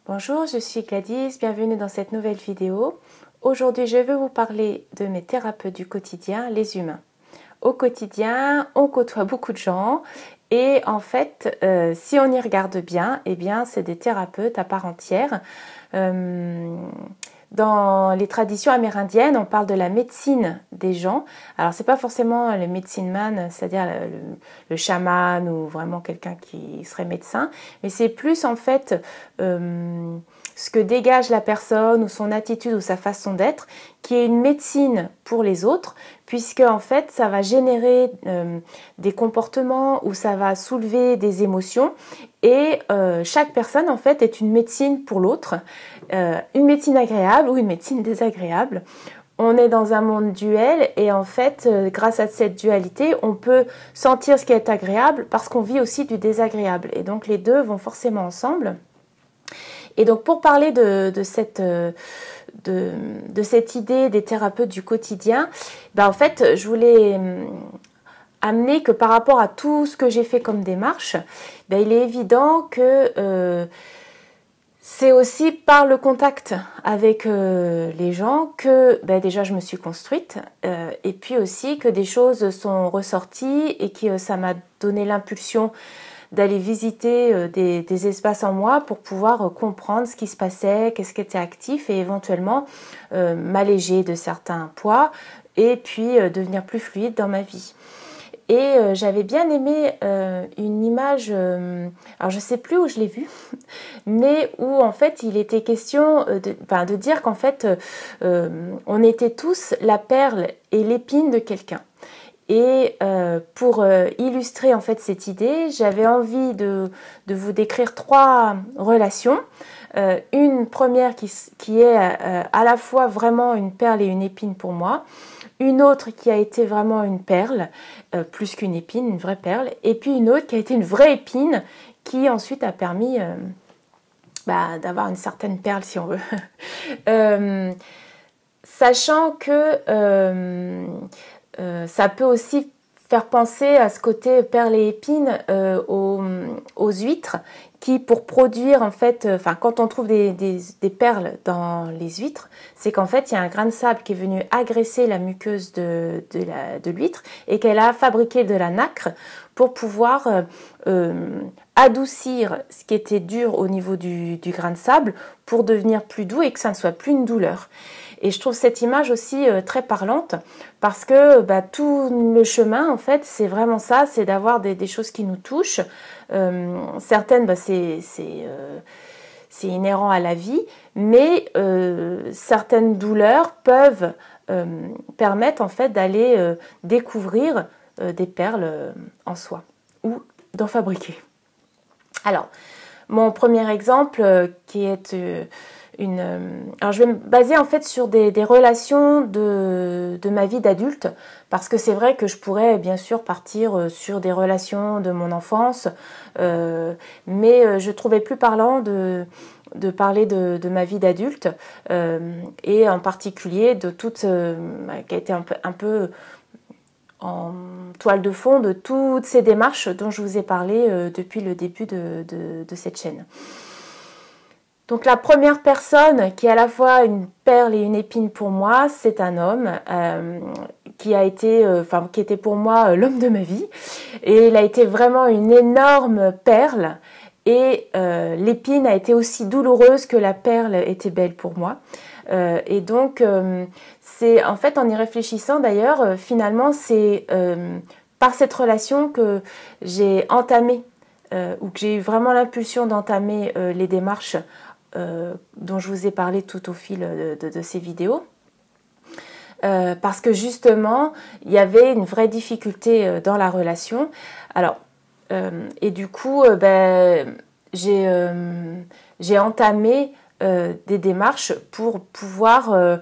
Bonjour, je suis Gladys, bienvenue dans cette nouvelle vidéo. Aujourd'hui, je vais vous parler de mes thérapeutes du quotidien, les humains. Au quotidien, on côtoie beaucoup de gens et en fait, si on y regarde bien, eh bien, c'est des thérapeutes à part entière. Dans les traditions amérindiennes, on parle de la médecine des gens. Alors, c'est pas forcément le medicine man, c'est-à-dire le chaman ou vraiment quelqu'un qui serait médecin, mais c'est plus en fait ce que dégage la personne ou son attitude ou sa façon d'être, qui est une médecine pour les autres, puisque en fait, ça va générer des comportements ou ça va soulever des émotions. Et chaque personne, en fait, est une médecine pour l'autre, une médecine agréable ou une médecine désagréable. On est dans un monde duel et en fait, grâce à cette dualité, on peut sentir ce qui est agréable parce qu'on vit aussi du désagréable. Et donc, les deux vont forcément ensemble. Et donc, pour parler de cette idée des thérapeutes du quotidien, en fait, je voulais amener que par rapport à tout ce que j'ai fait comme démarche, il est évident que c'est aussi par le contact avec les gens que déjà je me suis construite et puis aussi que des choses sont ressorties et que ça m'a donné l'impulsion d'aller visiter des espaces en moi pour pouvoir comprendre ce qui se passait, qu'est-ce qui était actif et éventuellement m'alléger de certains poids et puis devenir plus fluide dans ma vie. Et j'avais bien aimé une image, alors je ne sais plus où je l'ai vue, mais où en fait il était question de dire qu'en fait on était tous la perle et l'épine de quelqu'un. Et pour illustrer en fait cette idée, j'avais envie de vous décrire 3 relations. Une première qui est à la fois vraiment une perle et une épine pour moi. Une autre qui a été vraiment une perle, plus qu'une épine, une vraie perle. Et puis une autre qui a été une vraie épine qui ensuite a permis d'avoir une certaine perle si on veut. Sachant que ça peut aussi faire penser à ce côté perle et épine aux huîtres qui, pour produire en fait, quand on trouve des perles dans les huîtres, c'est qu'en fait il y a un grain de sable qui est venu agresser la muqueuse de l'huître et qu'elle a fabriqué de la nacre pour pouvoir adoucir ce qui était dur au niveau du grain de sable pour devenir plus doux et que ça ne soit plus une douleur. Et je trouve cette image aussi très parlante parce que tout le chemin, en fait, c'est vraiment ça, c'est d'avoir des choses qui nous touchent. Certaines, c'est inhérent à la vie, mais certaines douleurs peuvent permettre en fait d'aller découvrir des perles en soi ou d'en fabriquer. Alors, mon premier exemple qui est alors je vais me baser en fait sur des relations de ma vie d'adulte parce que c'est vrai que je pourrais bien sûr partir sur des relations de mon enfance mais je trouvais plus parlant de parler de ma vie d'adulte et en particulier de toute qui a été un peu en toile de fond de toutes ces démarches dont je vous ai parlé depuis le début de cette chaîne. Donc la première personne qui est à la fois une perle et une épine pour moi, c'est un homme qui était pour moi l'homme de ma vie. Et il a été vraiment une énorme perle et l'épine a été aussi douloureuse que la perle était belle pour moi. Et donc c'est en fait en y réfléchissant d'ailleurs, finalement c'est par cette relation que j'ai entamé ou que j'ai eu vraiment l'impulsion d'entamer les démarches dont je vous ai parlé tout au fil de ces vidéos. Parce que justement, il y avait une vraie difficulté dans la relation. Alors, et du coup, j'ai entamé des démarches pour pouvoir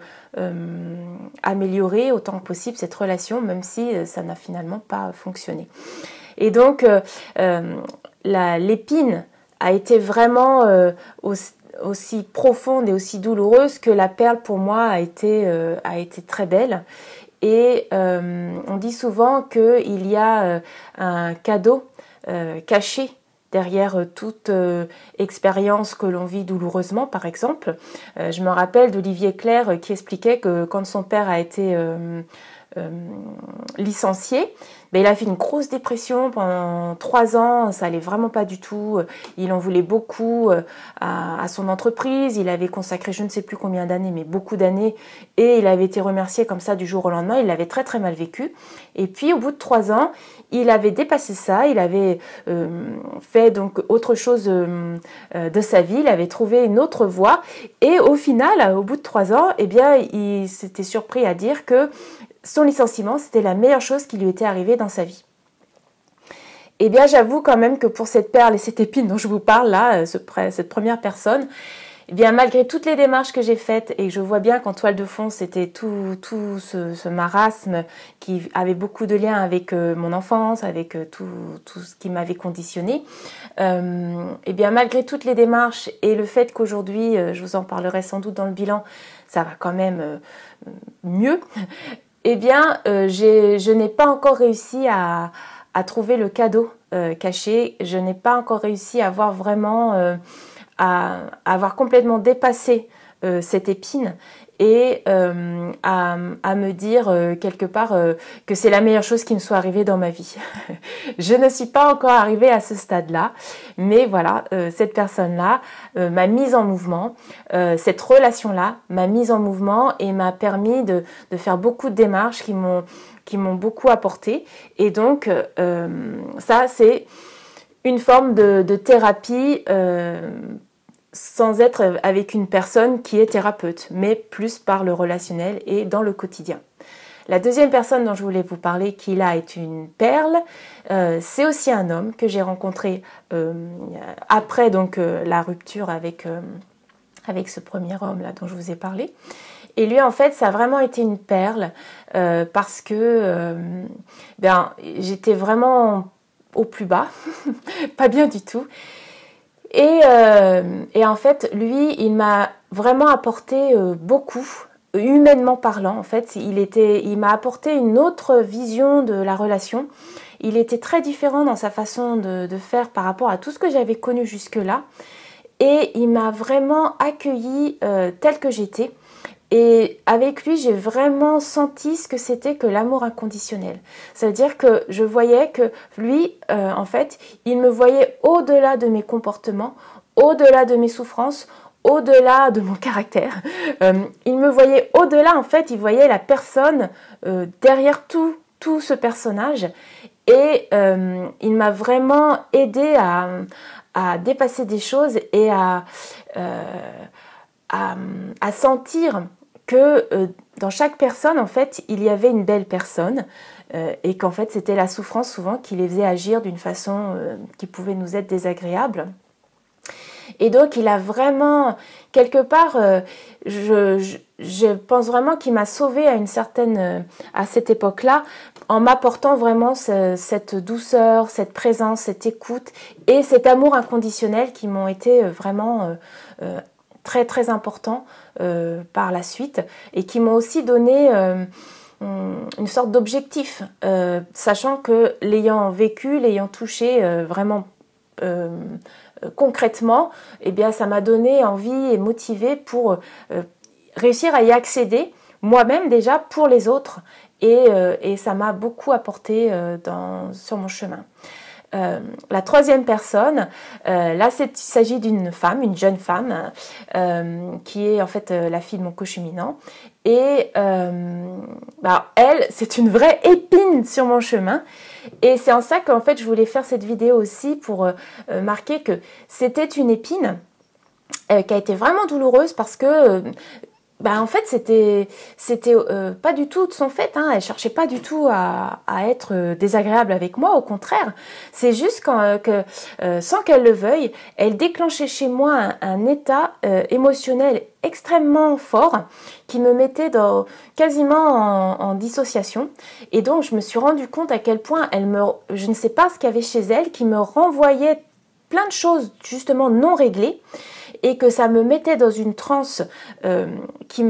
améliorer autant que possible cette relation, même si ça n'a finalement pas fonctionné. Et donc, l'épine a été vraiment aussi profonde et aussi douloureuse que la perle pour moi a été très belle. Et on dit souvent qu'il y a un cadeau caché derrière toute expérience que l'on vit douloureusement, par exemple. Je me rappelle d'Olivier Clerc qui expliquait que quand son père a été licencié, ben, il a fait une grosse dépression pendant 3 ans, ça allait vraiment pas du tout, il en voulait beaucoup à son entreprise, il avait consacré je ne sais plus combien d'années, mais beaucoup d'années, et il avait été remercié comme ça du jour au lendemain, il l'avait très très mal vécu, et puis au bout de 3 ans, il avait dépassé ça, il avait fait donc autre chose de sa vie, il avait trouvé une autre voie, et au final, au bout de 3 ans, eh bien, il s'était surpris à dire que son licenciement, c'était la meilleure chose qui lui était arrivée dans sa vie. Eh bien, j'avoue quand même que pour cette perle et cette épine dont je vous parle là, cette première personne, eh bien, malgré toutes les démarches que j'ai faites, et je vois bien qu'en toile de fond, c'était tout ce marasme qui avait beaucoup de liens avec mon enfance, avec tout ce qui m'avait conditionné, eh bien, malgré toutes les démarches et le fait qu'aujourd'hui, je vous en parlerai sans doute dans le bilan, ça va quand même mieux, eh bien, je n'ai pas encore réussi à trouver le cadeau caché. Je n'ai pas encore réussi à avoir vraiment, à avoir complètement dépassé cette épine et à me dire quelque part que c'est la meilleure chose qui me soit arrivée dans ma vie. Je ne suis pas encore arrivée à ce stade-là, mais voilà, cette personne-là m'a mise en mouvement, cette relation-là m'a mise en mouvement et m'a permis de faire beaucoup de démarches qui m'ont beaucoup apporté. Et donc, ça, c'est une forme de thérapie sans être avec une personne qui est thérapeute, mais plus par le relationnel et dans le quotidien. La deuxième personne dont je voulais vous parler, qui là est une perle, c'est aussi un homme que j'ai rencontré après donc la rupture avec ce premier homme là dont je vous ai parlé. Et lui, en fait, ça a vraiment été une perle parce que j'étais vraiment au plus bas, pas bien du tout. Et en fait, lui, il m'a vraiment apporté beaucoup, humainement parlant. En fait, il m'a apporté une autre vision de la relation. Il était très différent dans sa façon de faire par rapport à tout ce que j'avais connu jusque-là. Et il m'a vraiment accueillie telle que j'étais. Et avec lui, j'ai vraiment senti ce que c'était que l'amour inconditionnel. C'est-à-dire que je voyais que lui, en fait, il me voyait au-delà de mes comportements, au-delà de mes souffrances, au-delà de mon caractère. Il me voyait au-delà, en fait, il voyait la personne derrière tout ce personnage. Et il m'a vraiment aidé à dépasser des choses et à sentir que dans chaque personne, en fait, il y avait une belle personne et qu'en fait, c'était la souffrance souvent qui les faisait agir d'une façon qui pouvait nous être désagréable. Et donc, il a vraiment, quelque part, je pense vraiment qu'il m'a sauvée à cette époque-là, en m'apportant vraiment cette douceur, cette présence, cette écoute et cet amour inconditionnel qui m'ont été vraiment très très importants par la suite et qui m'ont aussi donné une sorte d'objectif, sachant que l'ayant vécu, l'ayant touché vraiment concrètement, eh bien, ça m'a donné envie et motivé pour réussir à y accéder moi-même déjà pour les autres et ça m'a beaucoup apporté sur mon chemin. La troisième personne, là il s'agit d'une femme, une jeune femme qui est en fait la fille de mon cocheminant et elle c'est une vraie épine sur mon chemin et c'est en ça qu'en fait je voulais faire cette vidéo aussi pour marquer que c'était une épine qui a été vraiment douloureuse parce que en fait, c'était pas du tout de son fait. Hein. Elle cherchait pas du tout à être désagréable avec moi. Au contraire, c'est juste sans qu'elle le veuille, elle déclenchait chez moi un état émotionnel extrêmement fort qui me mettait quasiment en dissociation. Et donc, je me suis rendu compte à quel point je ne sais pas ce qu'il y avait chez elle, qui me renvoyait plein de choses justement non réglées. Et que ça me mettait dans une transe qui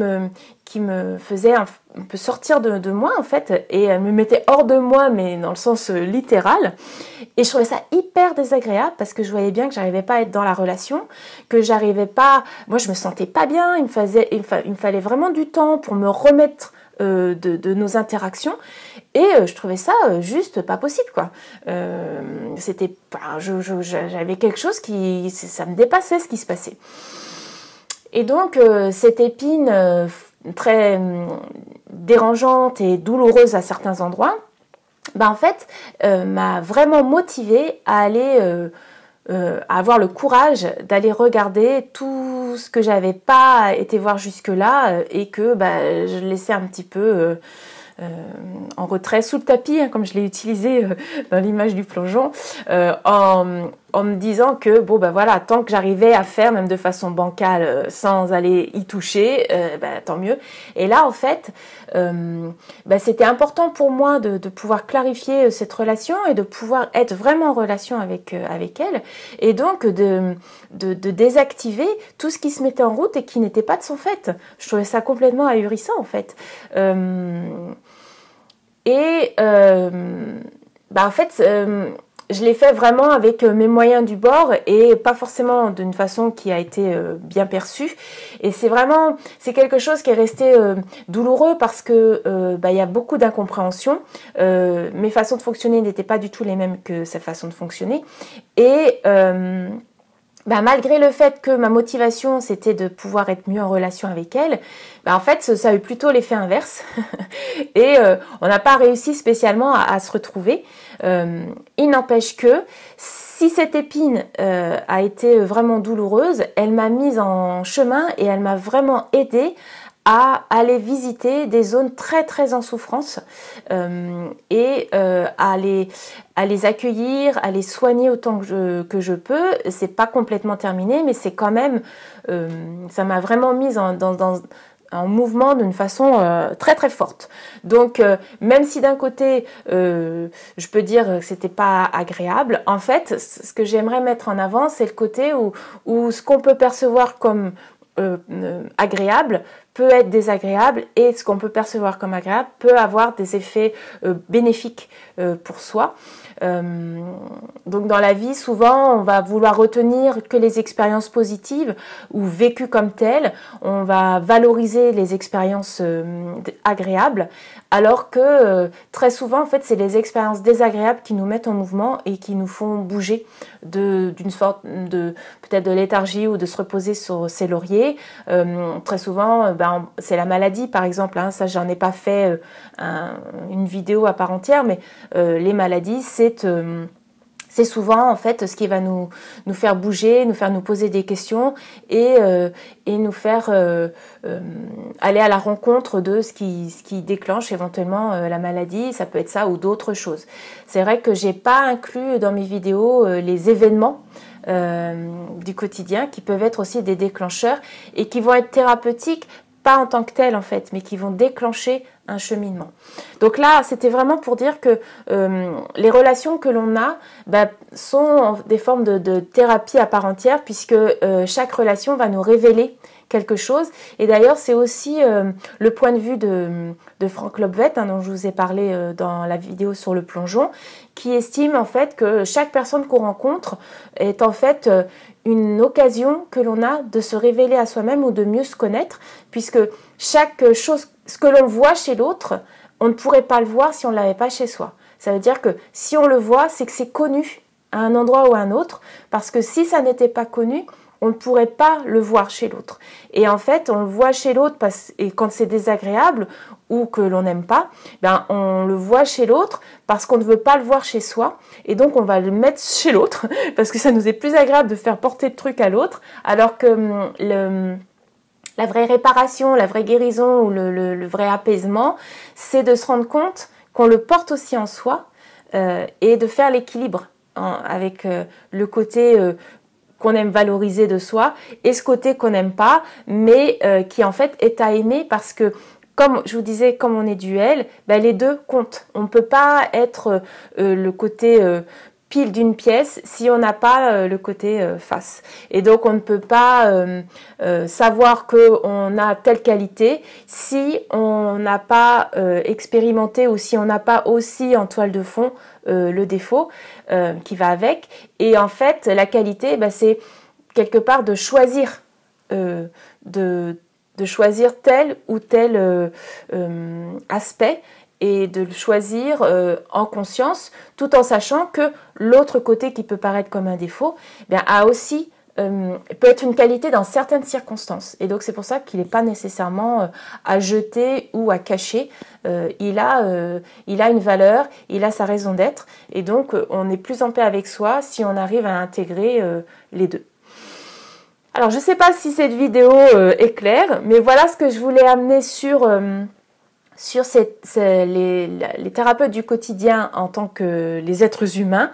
qui me faisait un peu sortir de moi en fait, et elle me mettait hors de moi, mais dans le sens littéral. Et je trouvais ça hyper désagréable parce que je voyais bien que j'arrivais pas à être dans la relation, que j'arrivais pas, moi je me sentais pas bien, il me fallait vraiment du temps pour me remettre de nos interactions, et je trouvais ça juste pas possible quoi. J'avais quelque chose ça me dépassait ce qui se passait. Et donc cette épine très dérangeante et douloureuse à certains endroits, en fait m'a vraiment motivée à aller à avoir le courage d'aller regarder tout ce que j'avais pas été voir jusque-là, et que je laissais un petit peu en retrait sous le tapis, hein, comme je l'ai utilisé dans l'image du plongeon, en me disant que voilà, tant que j'arrivais à faire, même de façon bancale, sans aller y toucher, tant mieux. Et là en fait c'était important pour moi de pouvoir clarifier cette relation et de pouvoir être vraiment en relation avec elle, et donc de désactiver tout ce qui se mettait en route et qui n'était pas de son fait. Je trouvais ça complètement ahurissant en fait. En fait, je l'ai fait vraiment avec mes moyens du bord et pas forcément d'une façon qui a été bien perçue. Et c'est quelque chose qui est resté douloureux parce que y a beaucoup d'incompréhension. Mes façons de fonctionner n'étaient pas du tout les mêmes que sa façon de fonctionner. Et malgré le fait que ma motivation c'était de pouvoir être mieux en relation avec elle, en fait ça a eu plutôt l'effet inverse et on n'a pas réussi spécialement à se retrouver. Il n'empêche que si cette épine a été vraiment douloureuse, elle m'a mise en chemin et elle m'a vraiment aidée à aller visiter des zones très très en souffrance et à les accueillir, à les soigner autant que je peux. C'est pas complètement terminé, mais c'est quand même ça m'a vraiment mise en mouvement d'une façon très très forte. Donc même si d'un côté je peux dire que c'était pas agréable, en fait ce que j'aimerais mettre en avant, c'est le côté où ce qu'on peut percevoir comme agréable peut être désagréable, et ce qu'on peut percevoir comme agréable peut avoir des effets bénéfiques pour soi. Donc dans la vie, souvent on va vouloir retenir que les expériences positives ou vécues comme telles, on va valoriser les expériences agréables, alors que très souvent en fait c'est les expériences désagréables qui nous mettent en mouvement et qui nous font bouger d'une sorte de peut-être de léthargie ou de se reposer sur ses lauriers. Très souvent c'est la maladie par exemple, hein, ça j'en ai pas fait une vidéo à part entière, mais les maladies c'est souvent en fait ce qui va nous faire bouger, nous poser des questions et nous faire aller à la rencontre de ce qui déclenche éventuellement la maladie. Ça peut être ça ou d'autres choses. C'est vrai que j'ai pas inclus dans mes vidéos les événements du quotidien qui peuvent être aussi des déclencheurs et qui vont être thérapeutiques, pas en tant que tels en fait, mais qui vont déclencher un cheminement. Donc là, c'était vraiment pour dire que les relations que l'on a sont des formes de thérapie à part entière, puisque chaque relation va nous révéler quelque chose. Et d'ailleurs, c'est aussi le point de vue de Frank Lobvet, hein, dont je vous ai parlé dans la vidéo sur le plongeon, qui estime en fait que chaque personne qu'on rencontre est en fait une occasion que l'on a de se révéler à soi-même ou de mieux se connaître, puisque chaque chose, ce que l'on voit chez l'autre, on ne pourrait pas le voir si on ne l'avait pas chez soi. Ça veut dire que si on le voit, c'est que c'est connu à un endroit ou à un autre, parce que si ça n'était pas connu, on ne pourrait pas le voir chez l'autre. Et en fait, on le voit chez l'autre et quand c'est désagréable ou que l'on n'aime pas, on le voit chez l'autre parce qu'on ne veut pas le voir chez soi. Et donc, on va le mettre chez l'autre parce que ça nous est plus agréable de faire porter le truc à l'autre, alors que la vraie réparation, la vraie guérison ou le vrai apaisement, c'est de se rendre compte qu'on le porte aussi en soi et de faire l'équilibre avec le côté qu'on aime valoriser de soi et ce côté qu'on n'aime pas, mais qui en fait est à aimer, parce que comme je vous disais, comme on est duel, les deux comptent. On ne peut pas être le côté pile d'une pièce si on n'a pas le côté face. Et donc on ne peut pas savoir qu'on a telle qualité si on n'a pas expérimenté ou si on n'a pas aussi en toile de fond le défaut qui va avec. Et en fait, la qualité, c'est quelque part de choisir de choisir tel ou tel aspect et de le choisir en conscience, tout en sachant que l'autre côté qui peut paraître comme un défaut, a aussi peut être une qualité dans certaines circonstances. Et donc c'est pour ça qu'il n'est pas nécessairement à jeter ou à cacher. Il a une valeur, il a sa raison d'être, et donc on est plus en paix avec soi si on arrive à intégrer les deux. Alors je ne sais pas si cette vidéo est claire, mais voilà ce que je voulais amener sur les thérapeutes du quotidien en tant que les êtres humains,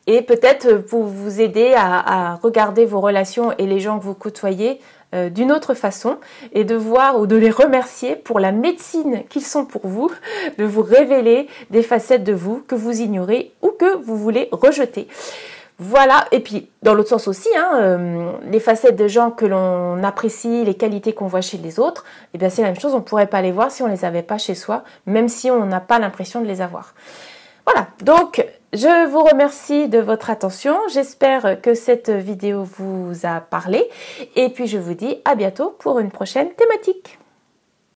et peut-être pour vous aider à regarder vos relations et les gens que vous côtoyez d'une autre façon, et de voir ou de les remercier pour la médecine qu'ils sont pour vous, de vous révéler des facettes de vous que vous ignorez ou que vous voulez rejeter. Voilà, et puis dans l'autre sens aussi, les facettes de gens que l'on apprécie, les qualités qu'on voit chez les autres, c'est la même chose, on ne pourrait pas les voir si on ne les avait pas chez soi, même si on n'a pas l'impression de les avoir. Voilà, donc je vous remercie de votre attention, j'espère que cette vidéo vous a parlé, et puis je vous dis à bientôt pour une prochaine thématique.